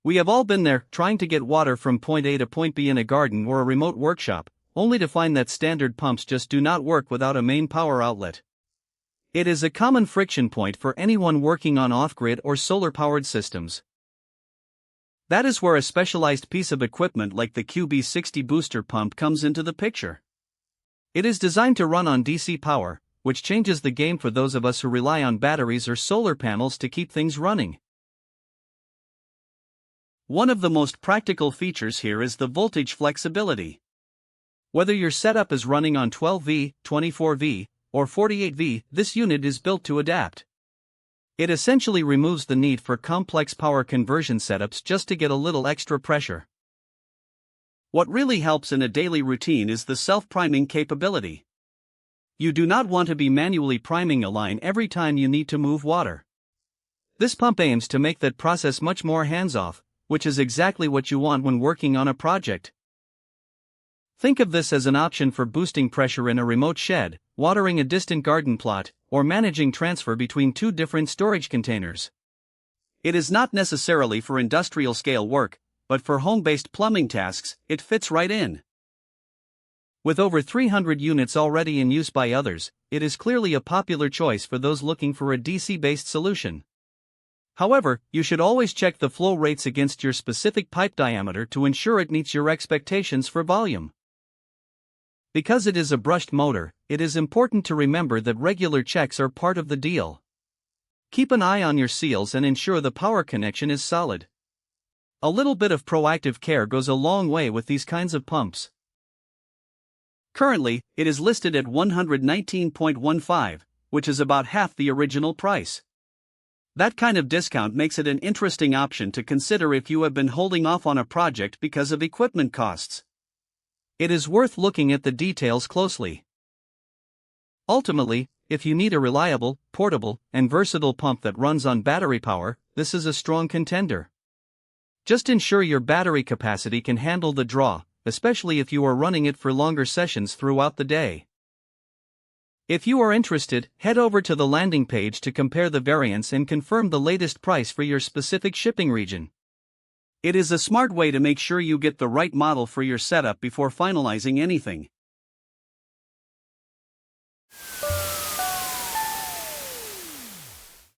We have all been there, trying to get water from point A to point B in a garden or a remote workshop, only to find that standard pumps just do not work without a main power outlet. It is a common friction point for anyone working on off-grid or solar-powered systems. That is where a specialized piece of equipment like the QB60 booster pump comes into the picture. It is designed to run on DC power, which changes the game for those of us who rely on batteries or solar panels to keep things running. One of the most practical features here is the voltage flexibility. Whether your setup is running on 12V, 24V, or 48V, this unit is built to adapt. It essentially removes the need for complex power conversion setups just to get a little extra pressure. What really helps in a daily routine is the self-priming capability. You do not want to be manually priming a line every time you need to move water. This pump aims to make that process much more hands-off, which is exactly what you want when working on a project. Think of this as an option for boosting pressure in a remote shed, watering a distant garden plot, or managing transfer between two different storage containers. It is not necessarily for industrial-scale work, but for home-based plumbing tasks, it fits right in. With over 300 units already in use by others, it is clearly a popular choice for those looking for a DC-based solution. However, you should always check the flow rates against your specific pipe diameter to ensure it meets your expectations for volume. Because it is a brushed motor, it is important to remember that regular checks are part of the deal. Keep an eye on your seals and ensure the power connection is solid. A little bit of proactive care goes a long way with these kinds of pumps. Currently, it is listed at $119.15, which is about half the original price. That kind of discount makes it an interesting option to consider if you have been holding off on a project because of equipment costs. It is worth looking at the details closely. Ultimately, if you need a reliable, portable, and versatile pump that runs on battery power, this is a strong contender. Just ensure your battery capacity can handle the draw, especially if you are running it for longer sessions throughout the day. If you are interested, head over to the landing page to compare the variants and confirm the latest price for your specific shipping region. It is a smart way to make sure you get the right model for your setup before finalizing anything.